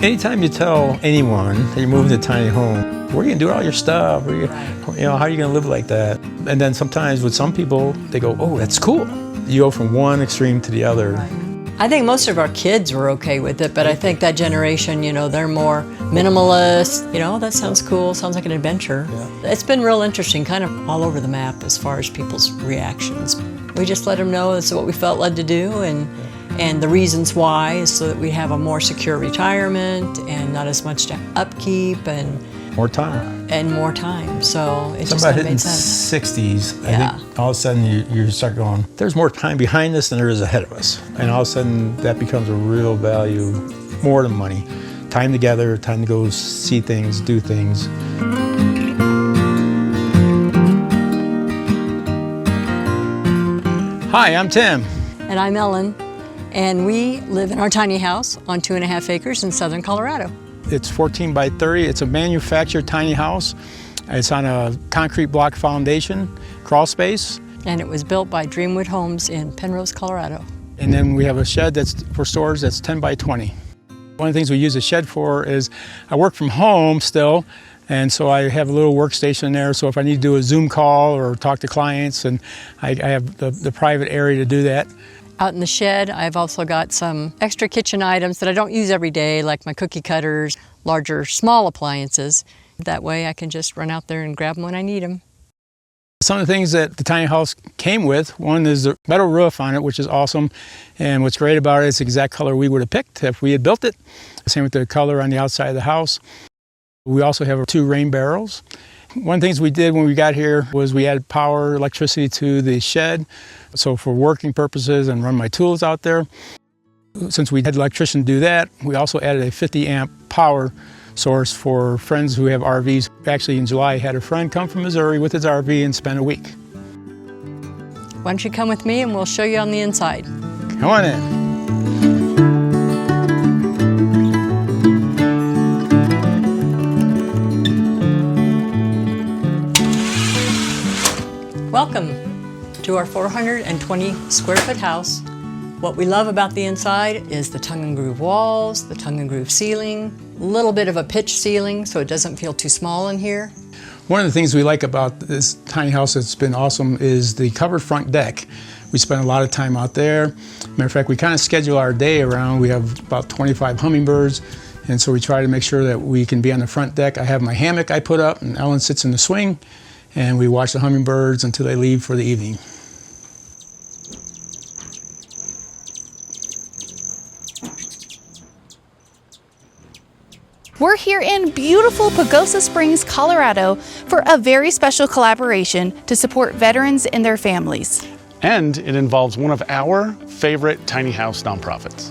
Anytime you tell anyone that you're moving to a tiny home, where are you gonna do all your stuff? How are you gonna live like that? And then sometimes with some people, they go, oh, that's cool. You go from one extreme to the other. I think most of our kids were okay with it, but I think that generation, they're more minimalist. That sounds cool, sounds like an adventure. Yeah. It's been real interesting, kind of all over the map as far as people's reactions. We just let them know this is what we felt led to do, and the reasons why is so that we have a more secure retirement and not as much upkeep and more time. So it just about made sense. 60s, I think all of a sudden you start going, there's more time behind us than there is ahead of us. And all of a sudden that becomes a real value, more than money. Time together, time to go see things, do things. Hi, I'm Tim. And I'm Ellen. And we live in our tiny house on 2.5 acres in southern Colorado. It's 14 by 30. It's a manufactured tiny house. It's on a concrete block foundation, crawl space. And it was built by Dreamwood Homes in Penrose, Colorado. And then we have a shed that's for storage that's 10 by 20. One of the things we use a shed for is I work from home still, and so I have a little workstation there. So if I need to do a Zoom call or talk to clients, and I have the private area to do that. Out in the shed, I've also got some extra kitchen items that I don't use every day, like my cookie cutters, larger, small appliances. That way I can just run out there and grab them when I need them. Some of the things that the tiny house came with, one is the metal roof on it, which is awesome. And what's great about it is the exact color we would have picked if we had built it. Same with the color on the outside of the house. We also have 2 rain barrels. One of the things we did when we got here was we added power, electricity to the shed. So for working purposes and run my tools out there. Since we had an electrician do that, we also added a 50 amp power source for friends who have RVs. Actually in July, I had a friend come from Missouri with his RV and spend a week. Why don't you come with me and we'll show you on the inside. Come on in. Welcome to our 420 square foot house. What we love about the inside is the tongue and groove walls, the tongue and groove ceiling, a little bit of a pitch ceiling so it doesn't feel too small in here. One of the things we like about this tiny house that's been awesome is the covered front deck. We spend a lot of time out there. Matter of fact, we kind of schedule our day around. We have about 25 hummingbirds, and so we try to make sure that we can be on the front deck. I have my hammock I put up, and Ellen sits in the swing, and we watch the hummingbirds until they leave for the evening. We're here in beautiful Pagosa Springs, Colorado for a very special collaboration to support veterans and their families. And it involves one of our favorite tiny house nonprofits.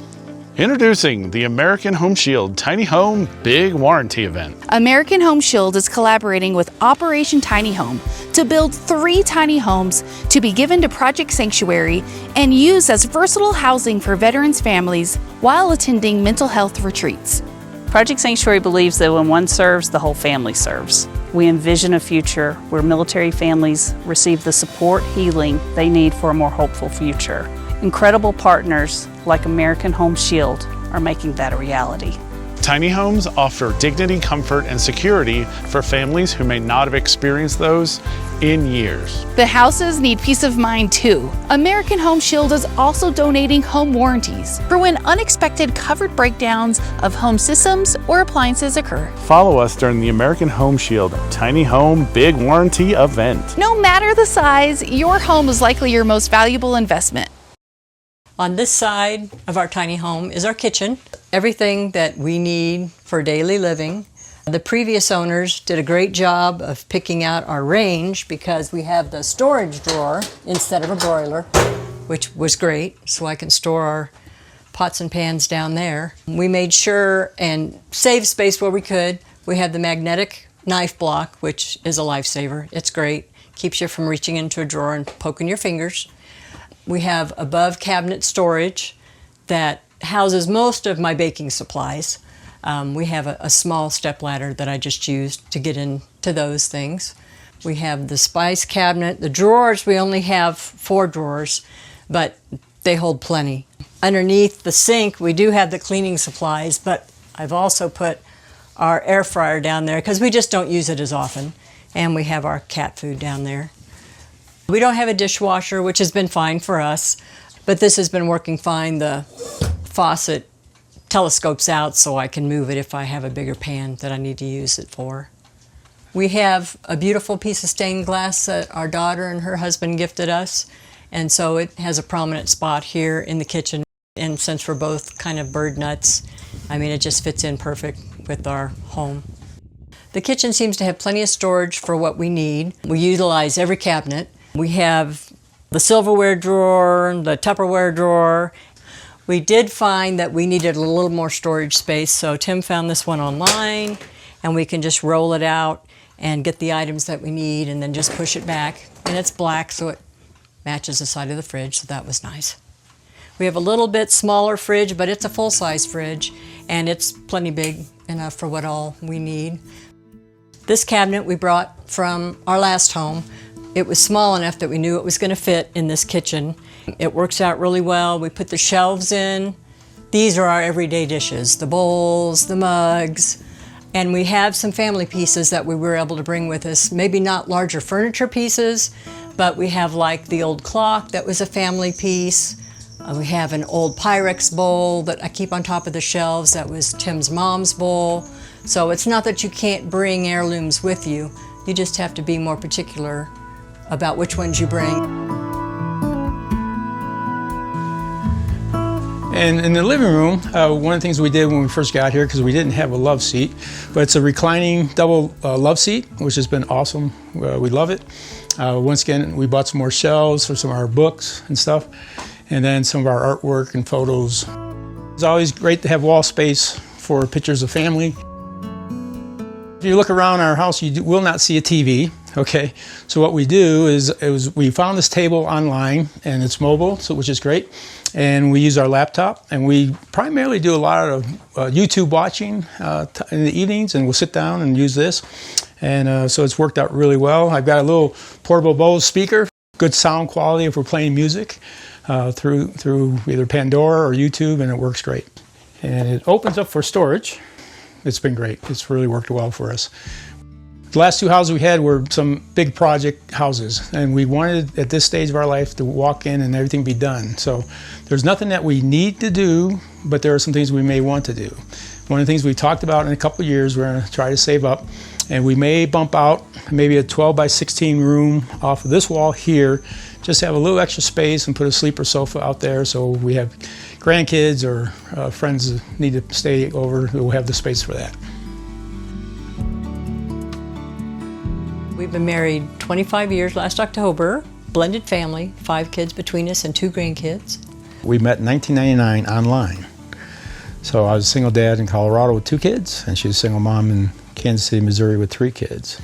Introducing the American Home Shield Tiny Home Big Warranty Event. American Home Shield is collaborating with Operation Tiny Home to build 3 tiny homes to be given to Project Sanctuary and used as versatile housing for veterans' families while attending mental health retreats. Project Sanctuary believes that when one serves, the whole family serves. We envision a future where military families receive the support, healing they need for a more hopeful future. Incredible partners like American Home Shield are making that a reality. Tiny homes offer dignity, comfort, and security for families who may not have experienced those in years. The houses need peace of mind too. American Home Shield is also donating home warranties for when unexpected covered breakdowns of home systems or appliances occur. Follow us during the American Home Shield Tiny Home Big Warranty Event. No matter the size, your home is likely your most valuable investment. On this side of our tiny home is our kitchen. Everything that we need for daily living. The previous owners did a great job of picking out our range because we have the storage drawer instead of a broiler, which was great, so I can store our pots and pans down there. We made sure and save space where we could. We have the magnetic knife block, which is a lifesaver. It's great. Keeps you from reaching into a drawer and poking your fingers. We have above cabinet storage that houses most of my baking supplies. We have a small stepladder that I just used to get into those things. We have the spice cabinet. The drawers, we only have 4 drawers, but they hold plenty. Underneath the sink, we do have the cleaning supplies, but I've also put our air fryer down there because we just don't use it as often. And we have our cat food down there. We don't have a dishwasher, which has been fine for us, but this has been working fine. The faucet telescopes out so I can move it if I have a bigger pan that I need to use it for. We have a beautiful piece of stained glass that our daughter and her husband gifted us, and so it has a prominent spot here in the kitchen. And since we're both kind of bird nuts, I mean, it just fits in perfect with our home. The kitchen seems to have plenty of storage for what we need. We utilize every cabinet. We have the silverware drawer, the Tupperware drawer. We did find that we needed a little more storage space, so Tim found this one online, and we can just roll it out and get the items that we need and then just push it back. And it's black, so it matches the side of the fridge, so that was nice. We have a little bit smaller fridge, but it's a full-size fridge, and it's plenty big enough for what all we need. This cabinet we brought from our last home. It was small enough that we knew it was going to fit in this kitchen. It works out really well. We put the shelves in. These are our everyday dishes, the bowls, the mugs, and we have some family pieces that we were able to bring with us. Maybe not larger furniture pieces, but we have like the old clock that was a family piece. We have an old Pyrex bowl that I keep on top of the shelves that was Tim's mom's bowl. So it's not that you can't bring heirlooms with you, you just have to be more particular about which ones you bring. And in the living room, one of the things we did when we first got here, because we didn't have a love seat, but it's a reclining double love seat, which has been awesome. We love it. Once again, we bought some more shelves for some of our books and stuff, and then some of our artwork and photos. It's always great to have wall space for pictures of family. If you look around our house, you will not see a TV, okay? So what we do is we found this table online, and it's mobile, so which is great. And we use our laptop, and we primarily do a lot of YouTube watching in the evenings, and we'll sit down and use this. And so it's worked out really well. I've got a little portable Bose speaker, good sound quality if we're playing music through either Pandora or YouTube, and it works great. And it opens up for storage. It's been great. It's really worked well for us. The last two houses we had were some big project houses, and we wanted at this stage of our life to walk in and everything be done. So there's nothing that we need to do, but there are some things we may want to do. One of the things we talked about in a couple of years, we're going to try to save up, and we may bump out maybe a 12 by 16 room off of this wall here, just have a little extra space and put a sleeper sofa out there so we have grandkids or friends that need to stay over who will have the space for that. We've been married 25 years last October, blended family, 5 kids between us and 2 grandkids. We met in 1999 online. So I was a single dad in Colorado with 2 kids, and she's a single mom in Kansas City, Missouri with 3 kids.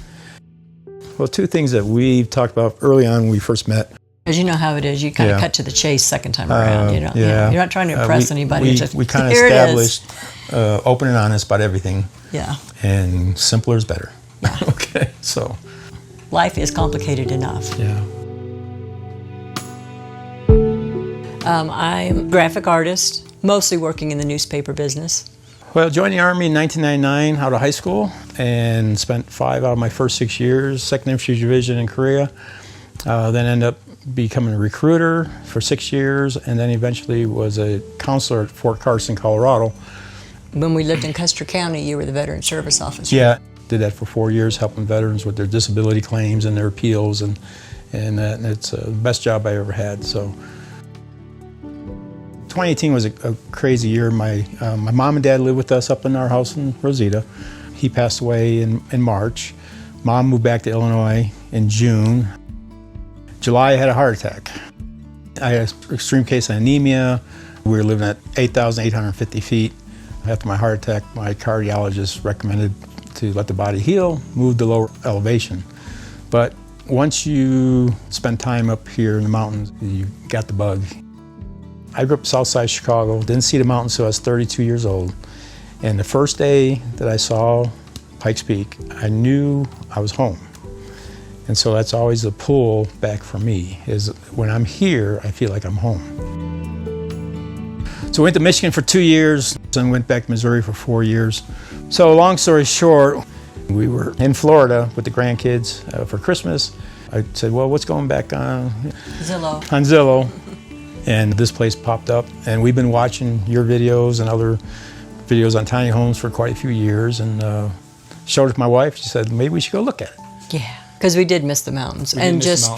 Well, 2 things that we talked about early on when we first met. As you know how it is, you kind of cut to the chase second time around. You know, yeah. You're not trying to impress anybody. We kind of established open and honest about everything. Yeah. And simpler is better. Yeah. Okay, so. Life is complicated enough. Yeah. I'm a graphic artist, mostly working in the newspaper business. Well, joined the Army in 1999 out of high school and spent 5 out of my first 6 years, 2nd Infantry Division in Korea. Then ended up becoming a recruiter for 6 years, and then eventually was a counselor at Fort Carson, Colorado. When we lived in Custer County, you were the Veteran Service Officer. Yeah, did that for 4 years, helping veterans with their disability claims and their appeals, and it's the best job I ever had. So 2018 was a crazy year. My mom and dad lived with us up in our house in Rosita. He passed away in March. Mom moved back to Illinois in June. July, I had a heart attack. I had an extreme case of anemia. We were living at 8,850 feet. After my heart attack, my cardiologist recommended to let the body heal, move to lower elevation. But once you spend time up here in the mountains, you got the bug. I grew up south side Chicago, didn't see the mountains until I was 32 years old. And the first day that I saw Pikes Peak, I knew I was home. And so that's always the pull back for me, is when I'm here, I feel like I'm home. So we went to Michigan for 2 years, and went back to Missouri for 4 years. So long story short, we were in Florida with the grandkids for Christmas. I said, well, what's going back on? Zillow. On Zillow. And this place popped up, and we've been watching your videos and other videos on tiny homes for quite a few years, and showed it to my wife. She said, maybe we should go look at it. Yeah, because we did miss the mountains.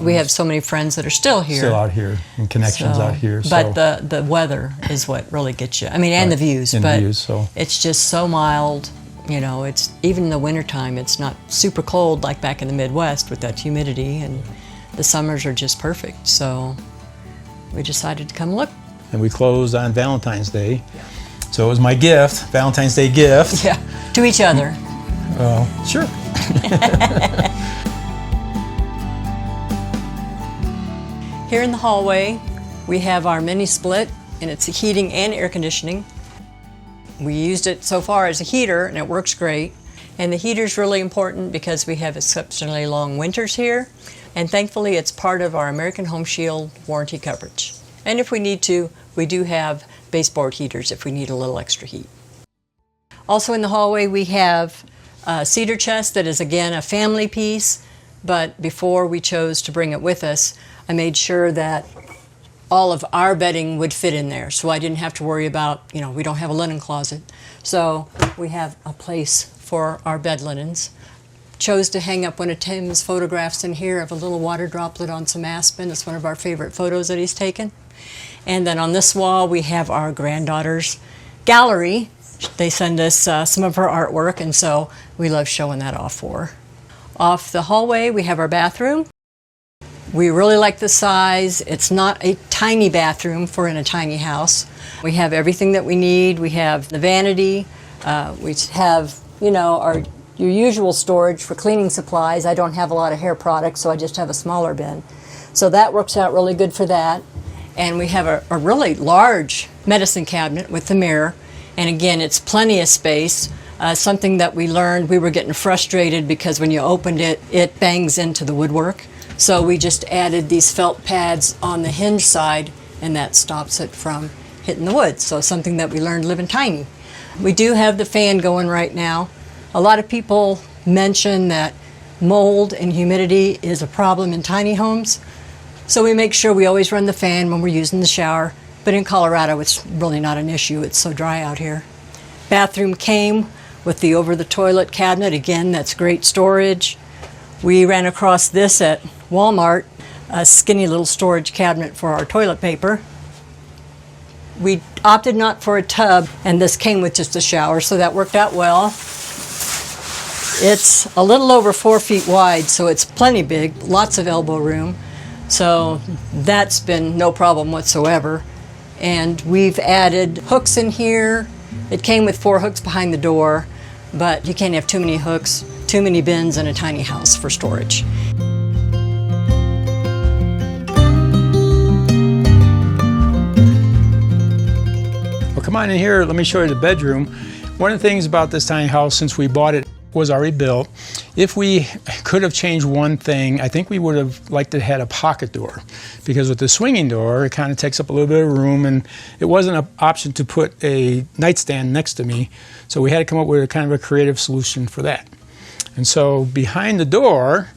We have so many friends that are still here. Still out here, and connections out here. But the weather is what really gets you. I mean, and the views. It's just so mild. You know, it's even in the wintertime, it's not super cold like back in the Midwest with that humidity, and the summers are just perfect. So we decided to come look. And we closed on Valentine's Day. Yeah. So it was my gift, Valentine's Day gift. Yeah, to each other. Well, sure. Here in the hallway, we have our mini split, and it's heating and air conditioning. We used it so far as a heater, and it works great. And the heater's really important because we have exceptionally long winters here, and thankfully it's part of our American Home Shield warranty coverage. And if we need to, we do have baseboard heaters if we need a little extra heat. Also in the hallway we have a cedar chest that is again a family piece, but before we chose to bring it with us, I made sure that all of our bedding would fit in there, so I didn't have to worry about, you know, we don't have a linen closet. So we have a place for our bed linens. Chose to hang up one of Tim's photographs in here of a little water droplet on some aspen. It's one of our favorite photos that he's taken. And then on this wall we have our granddaughter's gallery. They send us some of her artwork, and so we love showing that off for her. Off the hallway we have our bathroom. We really like the size. It's not a tiny bathroom for in a tiny house. We have everything that we need. We have the vanity. We have, you know, your usual storage for cleaning supplies. I don't have a lot of hair products, so I just have a smaller bin. So that works out really good for that. And we have a really large medicine cabinet with the mirror. And again, it's plenty of space. Something that we learned, we were getting frustrated because when you opened it, it bangs into the woodwork. So we just added these felt pads on the hinge side, and that stops it from hitting the wood. So something that we learned living tiny. We do have the fan going right now. A lot of people mention that mold and humidity is a problem in tiny homes. So we make sure we always run the fan when we're using the shower. But in Colorado, it's really not an issue. It's so dry out here. Bathroom came with the over-the-toilet cabinet. Again, that's great storage. We ran across this at Walmart, a skinny little storage cabinet for our toilet paper. We opted not for a tub, and this came with just a shower, so that worked out well. It's a little over 4 feet wide, so it's plenty big, lots of elbow room. So that's been no problem whatsoever. And we've added hooks in here. It came with 4 hooks behind the door, but you can't have too many hooks, too many bins in a tiny house for storage. Well, come on in here, let me show you the bedroom. One of the things about this tiny house, since we bought it, was already built. If we could have changed one thing, I think we would have liked to have had a pocket door, because with the swinging door, it kind of takes up a little bit of room, and it wasn't an option to put a nightstand next to me, so we had to come up with a kind of a creative solution for that. And so behind the door,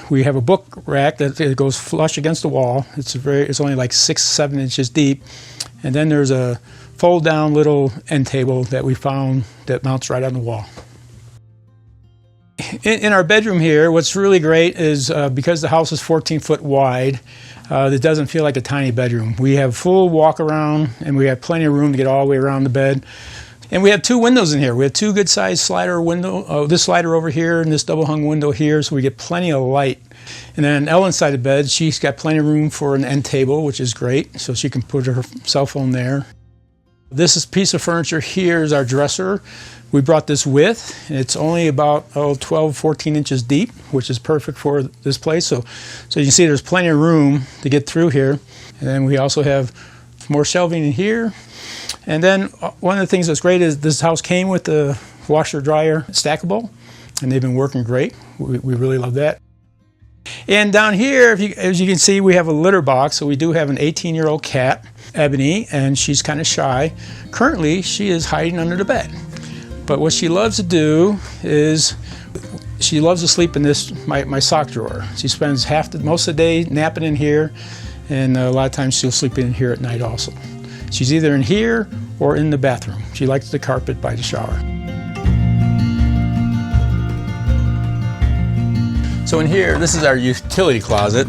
we have a book rack that goes flush against the wall. It's only like 6-7 inches deep, and then there's a fold-down little end table that we found that mounts right on the wall. In our bedroom here, what's really great is because the house is 14 foot wide, it doesn't feel like a tiny bedroom. We have full walk around, and we have plenty of room to get all the way around the bed. And we have 2 windows in here. We have 2 good sized slider window, this slider over here and this double hung window here, so we get plenty of light. And then Ellen's side of the bed, she's got plenty of room for an end table, which is great, so she can put her cell phone there. This piece of furniture here is our dresser. We brought this with. It's only about 12, 14 inches deep, which is perfect for this place. So you can see there's plenty of room to get through here. And then we also have more shelving in here. And then one of the things that's great is this house came with the washer dryer stackable, and they've been working great. We really love that. And down here, as you can see, we have a litter box. So we do have an 18-year-old cat. Ebony, and she's kind of shy. Currently, she is hiding under the bed. But what she loves to do is she loves to sleep in this, my sock drawer. She spends most of the day napping in here, and a lot of times she'll sleep in here at night also. She's either in here or in the bathroom. She likes the carpet by the shower. So in here, this is our utility closet,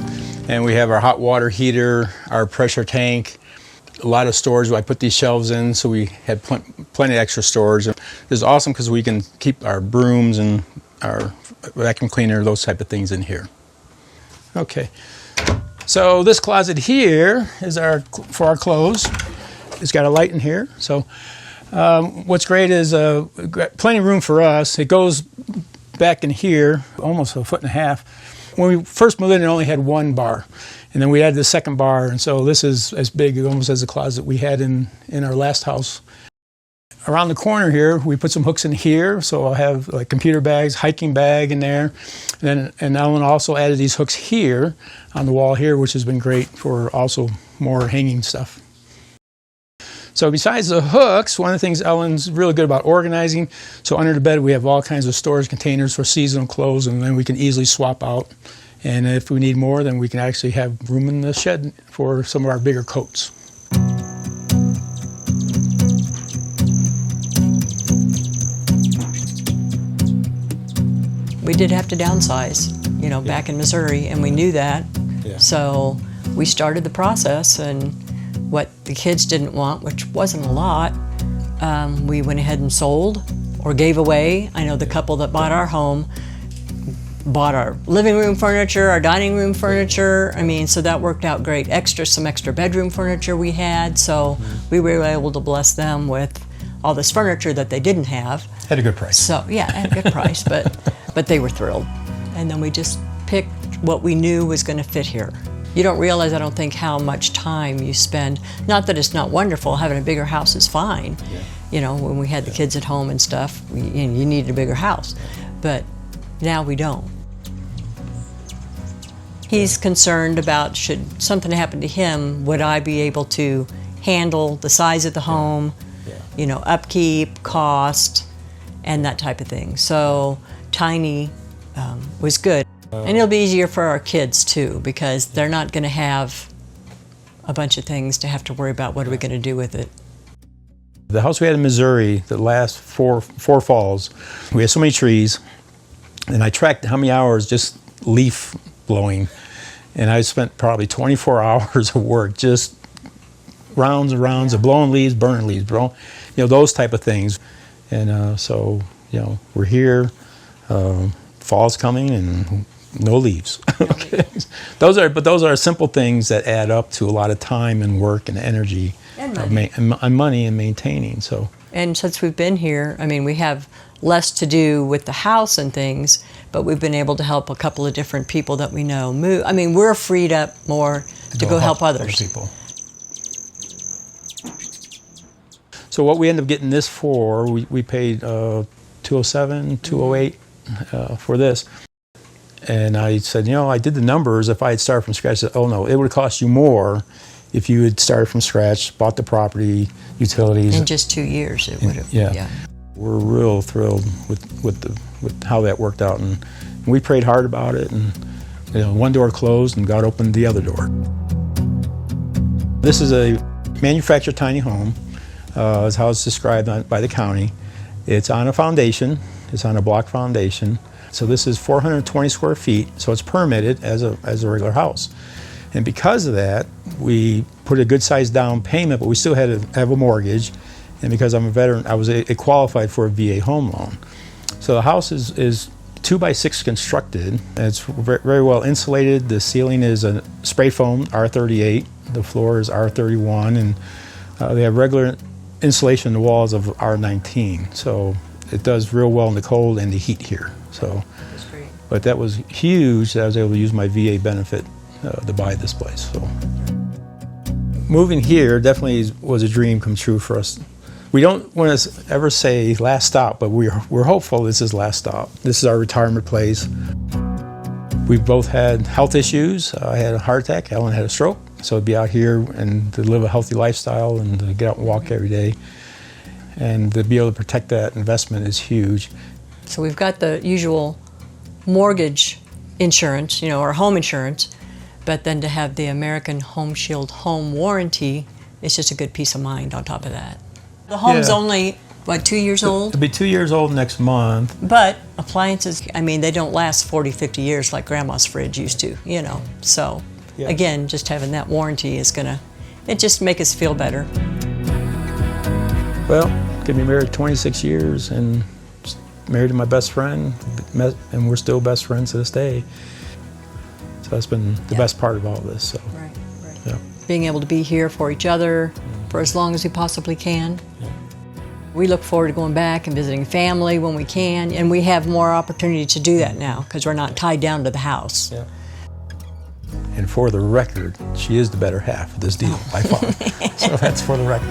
and we have our hot water heater, our pressure tank, a lot of storage. I put these shelves in so we had plenty of extra storage. This is awesome because we can keep our brooms and our vacuum cleaner, those type of things in here. Okay, so this closet here is for our clothes. It's got a light in here. So what's great is plenty of room for us. It goes back in here, almost 1.5 feet. When we first moved in, it only had one bar. And then we added the second bar, and so this is as big almost as the closet we had in our last house. Around the corner here, we put some hooks in here, so I'll have like computer bags, hiking bag in there. And Ellen also added these hooks here on the wall here, which has been great for also more hanging stuff. So besides the hooks, one of the things Ellen's really good about organizing, so under the bed we have all kinds of storage containers for seasonal clothes, and then we can easily swap out. And if we need more, then we can actually have room in the shed for some of our bigger coats. We did have to downsize, back in Missouri, and we knew that. Yeah. So we started the process, and what the kids didn't want, which wasn't a lot, we went ahead and sold or gave away. I know the couple that bought our home bought our living room furniture, our dining room furniture. So that worked out great. Some extra bedroom furniture we had, so we were able to bless them with all this furniture that they didn't have. At a good price. So yeah, at a good price, but they were thrilled. And then we just picked what we knew was going to fit here. You don't realize, I don't think, how much time you spend. Not that it's not wonderful, having a bigger house is fine. Yeah. When we had the kids at home and stuff, you needed a bigger house. But now we don't. He's concerned about, should something happen to him, would I be able to handle the size of the home, upkeep, cost, and that type of thing. So tiny was good. And it'll be easier for our kids too, because they're not going to have a bunch of things to have to worry about. What are we going to do with it? The house we had in Missouri, the last four falls, we had so many trees, and I tracked how many hours just leaf blowing, and I spent probably 24 hours of work just rounds and rounds of blowing leaves, burning leaves, those type of things. And so we're here, fall's coming, and no leaves. Okay. Those are simple things that add up to a lot of time and work and energy and money and maintaining. So. And since we've been here, we have less to do with the house and things, but we've been able to help a couple of different people that we know move. We're freed up more to go help others. Other people. So what we ended up getting this for, we paid $207, $208 for this. And I said, I did the numbers. If I had started from scratch, I said, oh no, it would have cost you more if you had started from scratch, bought the property, utilities. In just 2 years, it would have. Yeah. We're real thrilled with how that worked out, and we prayed hard about it. And one door closed, and God opened the other door. This is a manufactured tiny home, is how it's described by the county. It's on a foundation. It's on a block foundation. So this is 420 square feet, so it's permitted as a regular house. And because of that, we put a good sized down payment, but we still had to have a mortgage. And because I'm a veteran, I was qualified for a VA home loan. So the house is 2x6 constructed. It's very well insulated. The ceiling is a spray foam R38. The floor is R31, and they have regular insulation in the walls of R19. So it does real well in the cold and the heat here. So, that's great. But that was huge that I was able to use my VA benefit to buy this place. So moving here definitely was a dream come true for us. We don't want to ever say last stop, but we're hopeful this is last stop. This is our retirement place. We've both had health issues. I had a heart attack. Ellen had a stroke. So to be out here and to live a healthy lifestyle and to get out and walk every day and to be able to protect that investment is huge. So we've got the usual mortgage insurance, you know, or home insurance, but then to have the American Home Shield home warranty, it's just a good peace of mind on top of that. The home's only, what, 2 years old? It'll be 2 years old next month. But appliances, I mean, they don't last 40, 50 years like Grandma's fridge used to, you know. So, again, just having that warranty is gonna, it just make us feel better. Well, I've been married 26 years and married to my best friend, and we're still best friends to this day. So that's been the best part of all of this. So. Right. Yeah. Being able to be here for each other for as long as we possibly can. Yeah. We look forward to going back and visiting family when we can, and we have more opportunity to do that now because we're not tied down to the house. Yeah. And for the record, she is the better half of this deal by far. So that's for the record.